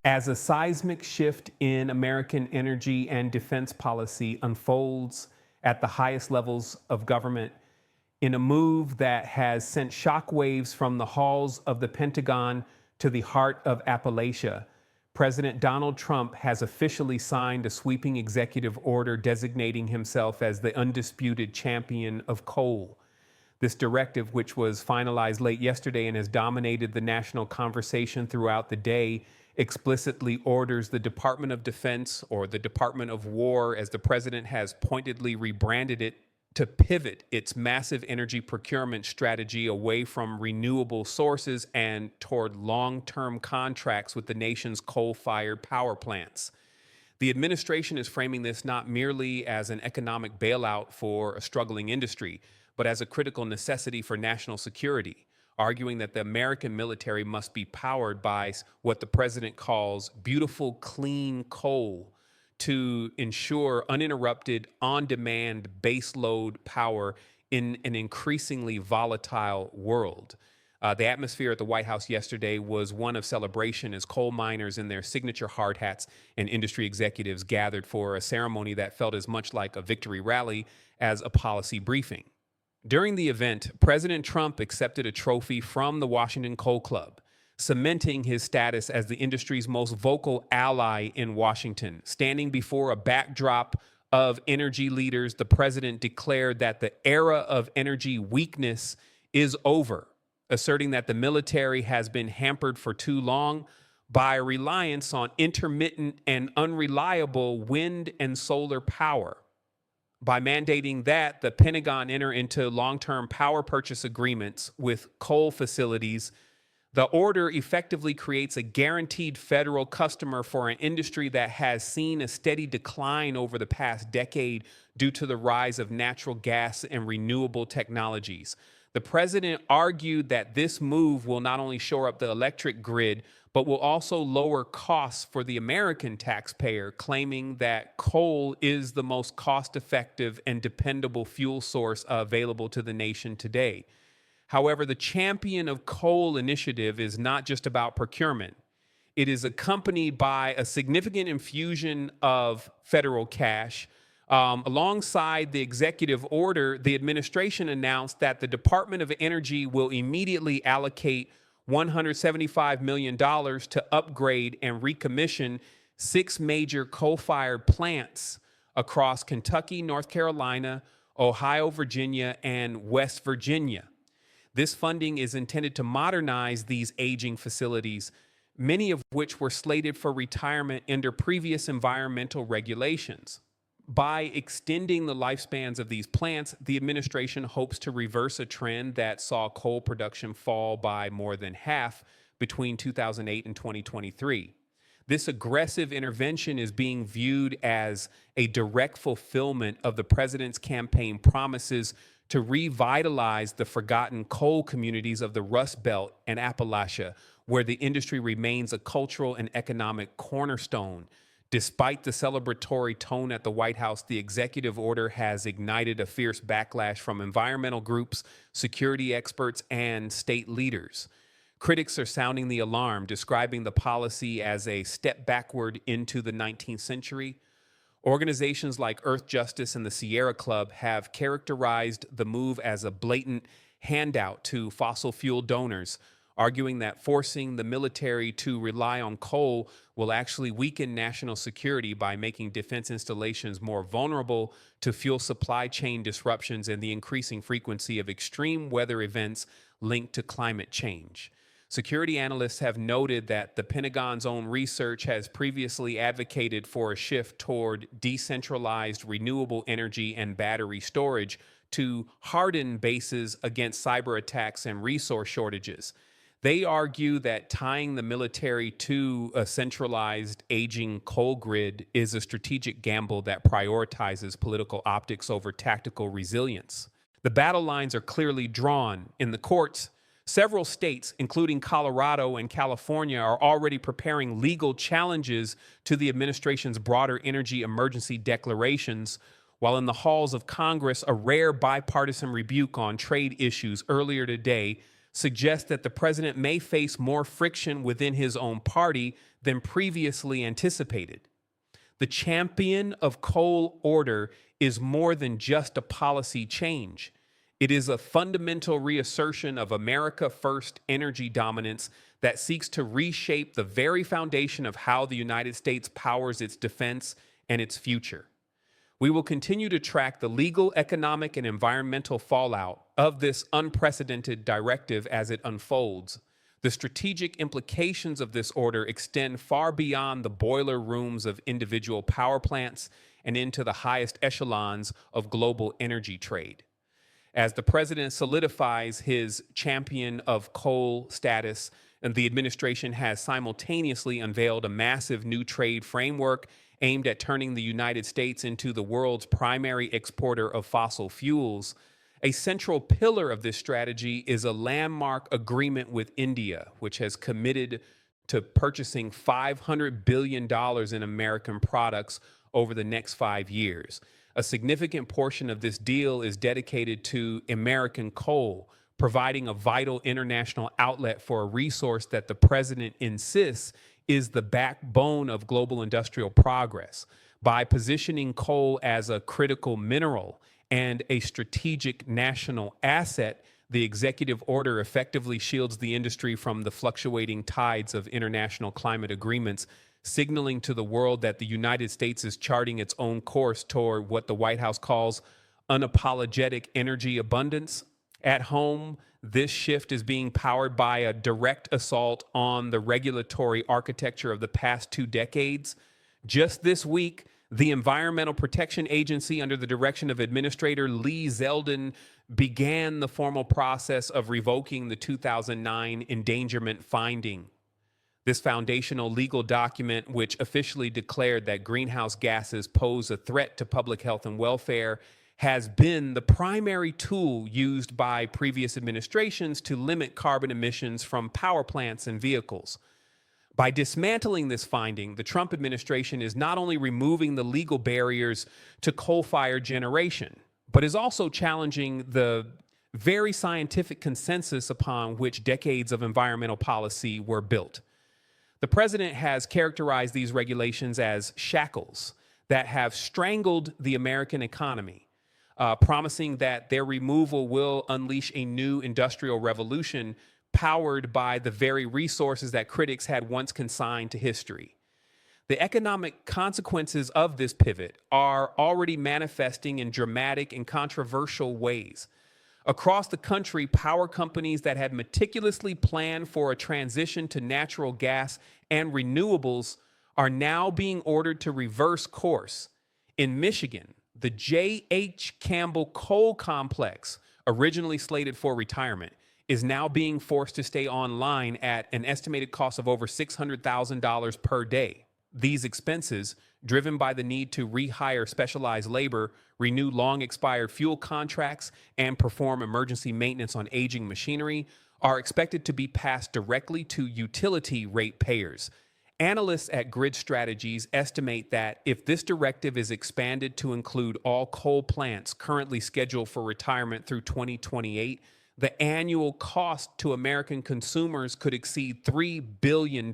As a seismic shift in American energy and defense policy unfolds at the highest levels of government, in a move that has sent shockwaves from the halls of the Pentagon to the heart of Appalachia, President Donald Trump has officially signed a sweeping executive order designating himself as the undisputed champion of coal. This directive, which was finalized late yesterday and has dominated the national conversation throughout the day, explicitly orders the Department of Defense, or the Department of War, as the president has pointedly rebranded it, to pivot its massive energy procurement strategy away from renewable sources and toward long-term contracts with the nation's coal-fired power plants. The administration is framing this not merely as an economic bailout for a struggling industry, but as a critical necessity for national security, arguing that the American military must be powered by what the president calls beautiful, clean coal to ensure uninterrupted, on-demand baseload power in an increasingly volatile world. The atmosphere at the White House yesterday was one of celebration as coal miners in their signature hard hats and industry executives gathered for a ceremony that felt as much like a victory rally as a policy briefing. During the event, President Trump accepted a trophy from the Washington Coal Club, cementing his status as the industry's most vocal ally in Washington. Standing before a backdrop of energy leaders, the president declared that the era of energy weakness is over, asserting that the military has been hampered for too long by reliance on intermittent and unreliable wind and solar power. By mandating that the Pentagon enter into long-term power purchase agreements with coal facilities, the order effectively creates a guaranteed federal customer for an industry that has seen a steady decline over the past decade due to the rise of natural gas and renewable technologies. The president argued that this move will not only shore up the electric grid, but will also lower costs for the American taxpayer, claiming that coal is the most cost-effective and dependable fuel source available to the nation today. However, the Champion of Coal initiative is not just about procurement. It is accompanied by a significant infusion of federal cash. Alongside the executive order, the administration announced that the Department of Energy will immediately allocate $175 million to upgrade and recommission 6 major coal-fired plants across Kentucky, North Carolina, Ohio, Virginia, and West Virginia. This funding is intended to modernize these aging facilities, many of which were slated for retirement under previous environmental regulations. By extending the lifespans of these plants, the administration hopes to reverse a trend that saw coal production fall by more than half between 2008 and 2023. This aggressive intervention is being viewed as a direct fulfillment of the president's campaign promises to revitalize the forgotten coal communities of the Rust Belt and Appalachia, where the industry remains a cultural and economic cornerstone. Despite the celebratory tone at the White House, the executive order has ignited a fierce backlash from environmental groups, security experts, and state leaders. Critics are sounding the alarm, describing the policy as a step backward into the 19th century. Organizations like Earth Justice and the Sierra Club have characterized the move as a blatant handout to fossil fuel donors, arguing that forcing the military to rely on coal will actually weaken national security by making defense installations more vulnerable to fuel supply chain disruptions and the increasing frequency of extreme weather events linked to climate change. Security analysts have noted that the Pentagon's own research has previously advocated for a shift toward decentralized renewable energy and battery storage to harden bases against cyber attacks and resource shortages. They argue that tying the military to a centralized aging coal grid is a strategic gamble that prioritizes political optics over tactical resilience. The battle lines are clearly drawn. In the courts, several states, including Colorado and California, are already preparing legal challenges to the administration's broader energy emergency declarations, while in the halls of Congress, a rare bipartisan rebuke on trade issues earlier today suggests that the president may face more friction within his own party than previously anticipated. The champion of coal order is more than just a policy change. It is a fundamental reassertion of America First energy dominance that seeks to reshape the very foundation of how the United States powers its defense and its future. We will continue to track the legal, economic, and environmental fallout of this unprecedented directive as it unfolds. The strategic implications of this order extend far beyond the boiler rooms of individual power plants and into the highest echelons of global energy trade. As the president solidifies his champion of coal status, and the administration has simultaneously unveiled a massive new trade framework aimed at turning the United States into the world's primary exporter of fossil fuels. A central pillar of this strategy is a landmark agreement with India, which has committed to purchasing $500 billion in American products over the next 5 years. A significant portion of this deal is dedicated to American coal, providing a vital international outlet for a resource that the president insists is the backbone of global industrial progress. By positioning coal as a critical mineral and a strategic national asset, the executive order effectively shields the industry from the fluctuating tides of international climate agreements, signaling to the world that the United States is charting its own course toward what the White House calls unapologetic energy abundance. At home, this shift is being powered by a direct assault on the regulatory architecture of the past 2 decades. Just this week, the Environmental Protection Agency, under the direction of Administrator Lee Zeldin, began the formal process of revoking the 2009 endangerment finding. This foundational legal document, which officially declared that greenhouse gases pose a threat to public health and welfare, has been the primary tool used by previous administrations to limit carbon emissions from power plants and vehicles. By dismantling this finding, the Trump administration is not only removing the legal barriers to coal-fired generation, but is also challenging the very scientific consensus upon which decades of environmental policy were built. The president has characterized these regulations as shackles that have strangled the American economy, promising that their removal will unleash a new industrial revolution powered by the very resources that critics had once consigned to history. The economic consequences of this pivot are already manifesting in dramatic and controversial ways. Across the country, power companies that had meticulously planned for a transition to natural gas and renewables are now being ordered to reverse course. In Michigan, the J.H. Campbell Coal Complex, originally slated for retirement, is now being forced to stay online at an estimated cost of over $600,000 per day. These expenses, driven by the need to rehire specialized labor, renew long-expired fuel contracts, and perform emergency maintenance on aging machinery, are expected to be passed directly to utility ratepayers. Analysts at Grid Strategies estimate that if this directive is expanded to include all coal plants currently scheduled for retirement through 2028, the annual cost to American consumers could exceed $3 billion.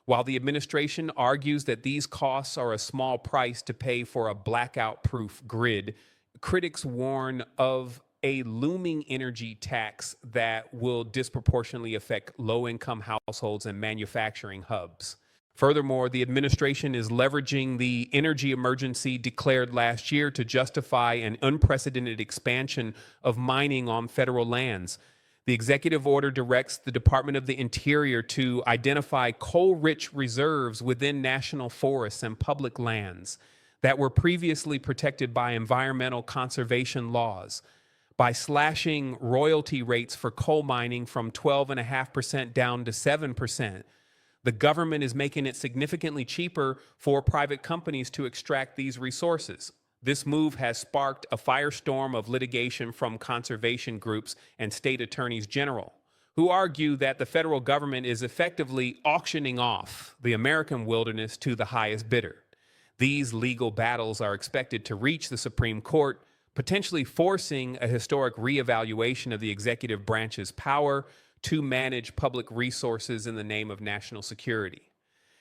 While the administration argues that these costs are a small price to pay for a blackout-proof grid, critics warn of a looming energy tax that will disproportionately affect low-income households and manufacturing hubs. Furthermore, the administration is leveraging the energy emergency declared last year to justify an unprecedented expansion of mining on federal lands. The executive order directs the Department of the Interior to identify coal-rich reserves within national forests and public lands that were previously protected by environmental conservation laws. By slashing royalty rates for coal mining from 12.5% down to 7%, the government is making it significantly cheaper for private companies to extract these resources. This move has sparked a firestorm of litigation from conservation groups and state attorneys general, who argue that the federal government is effectively auctioning off the American wilderness to the highest bidder. These legal battles are expected to reach the Supreme Court, potentially forcing a historic reevaluation of the executive branch's power to manage public resources in the name of national security.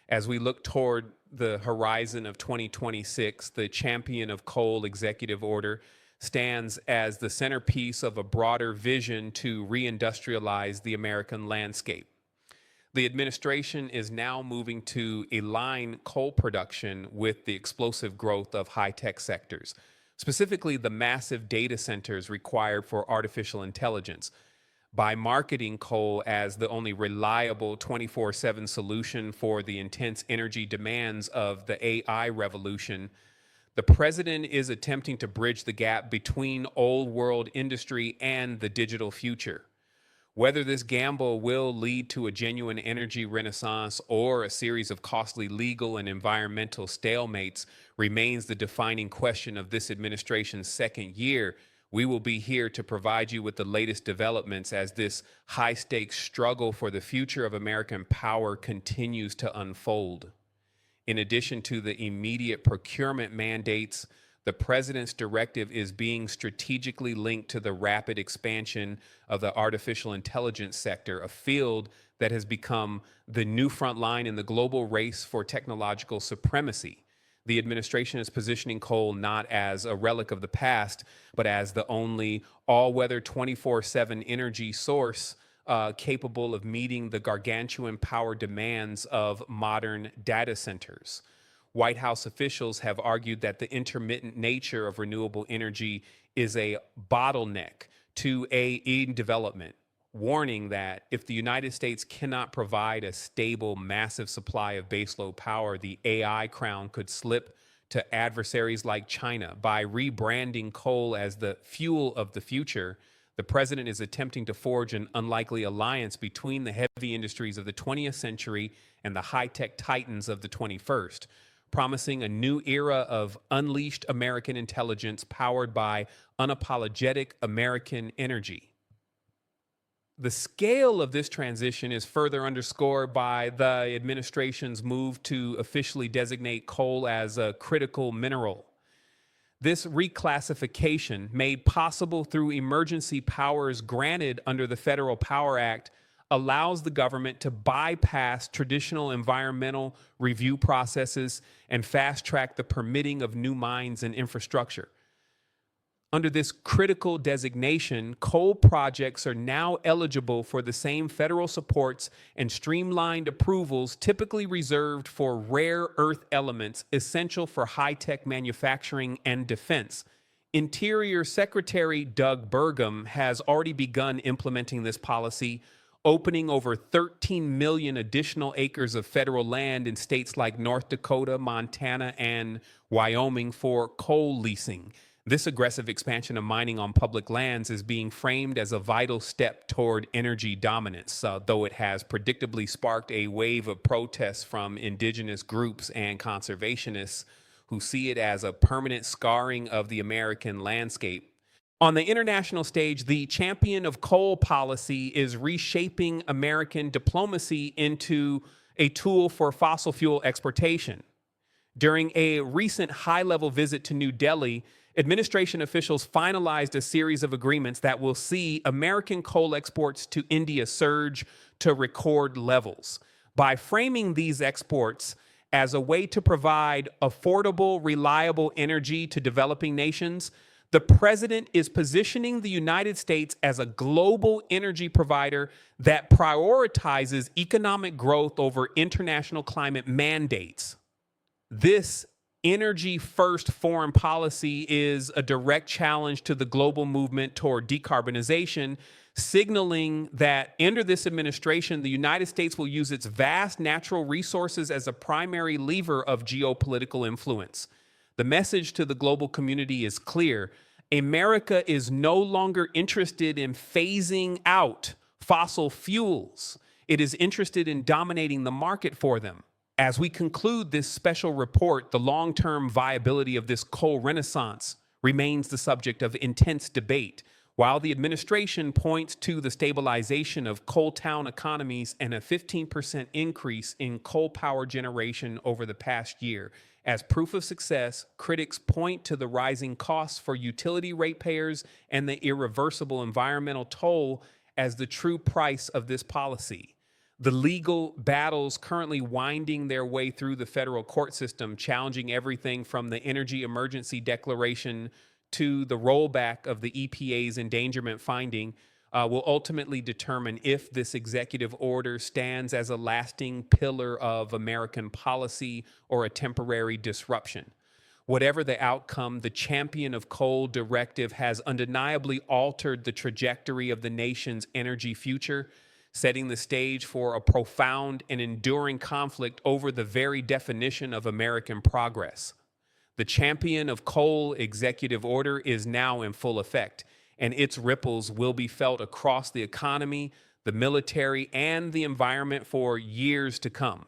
As we look toward the horizon of 2026, the champion of coal executive order stands as the centerpiece of a broader vision to reindustrialize the American landscape. The administration is now moving to align coal production with the explosive growth of high-tech sectors, specifically the massive data centers required for artificial intelligence, by marketing coal as the only reliable 24/7 solution for the intense energy demands of the AI revolution. The president is attempting to bridge the gap between old world industry and the digital future. Whether this gamble will lead to a genuine energy renaissance or a series of costly legal and environmental stalemates remains the defining question of this administration's second year. We will be here to provide you with the latest developments as this high-stakes struggle for the future of American power continues to unfold. In addition to the immediate procurement mandates, the president's directive is being strategically linked to the rapid expansion of the artificial intelligence sector, a field that has become the new front line in the global race for technological supremacy. The administration is positioning coal not as a relic of the past, but as the only all-weather 24/7 energy source capable of meeting the gargantuan power demands of modern data centers. White House officials have argued that the intermittent nature of renewable energy is a bottleneck to AI development, warning that if the United States cannot provide a stable, massive supply of baseload power, the AI crown could slip to adversaries like China. By rebranding coal as the fuel of the future, the president is attempting to forge an unlikely alliance between the heavy industries of the 20th century and the high-tech titans of the 21st, promising a new era of unleashed American intelligence powered by unapologetic American energy. The scale of this transition is further underscored by the administration's move to officially designate coal as a critical mineral. This reclassification, made possible through emergency powers granted under the Federal Power Act, allows the government to bypass traditional environmental review processes and fast-track the permitting of new mines and infrastructure. Under this critical designation, coal projects are now eligible for the same federal supports and streamlined approvals typically reserved for rare earth elements essential for high-tech manufacturing and defense. Interior Secretary Doug Burgum has already begun implementing this policy, opening over 13 million additional acres of federal land in states like North Dakota, Montana, and Wyoming for coal leasing. This aggressive expansion of mining on public lands is being framed as a vital step toward energy dominance, though it has predictably sparked a wave of protests from indigenous groups and conservationists who see it as a permanent scarring of the American landscape. On the international stage, the champion of coal policy is reshaping American diplomacy into a tool for fossil fuel exportation. During a recent high-level visit to New Delhi, administration officials finalized a series of agreements that will see American coal exports to India surge to record levels. By framing these exports as a way to provide affordable, reliable energy to developing nations, the president is positioning the United States as a global energy provider that prioritizes economic growth over international climate mandates. This energy-first foreign policy is a direct challenge to the global movement toward decarbonization, signaling that under this administration, the United States will use its vast natural resources as a primary lever of geopolitical influence. The message to the global community is clear. America is no longer interested in phasing out fossil fuels. It is interested in dominating the market for them. As we conclude this special report, the long-term viability of this coal renaissance remains the subject of intense debate. While the administration points to the stabilization of coal town economies and a 15% increase in coal power generation over the past year, as proof of success, critics point to the rising costs for utility ratepayers and the irreversible environmental toll as the true price of this policy. The legal battles currently winding their way through the federal court system, challenging everything from the Energy Emergency Declaration to the rollback of the EPA's endangerment finding, will ultimately determine if this executive order stands as a lasting pillar of American policy or a temporary disruption. Whatever the outcome, the Champion of Coal directive has undeniably altered the trajectory of the nation's energy future, setting the stage for a profound and enduring conflict over the very definition of American progress. The Champion of Coal executive order is now in full effect, and its ripples will be felt across the economy, the military, and the environment for years to come.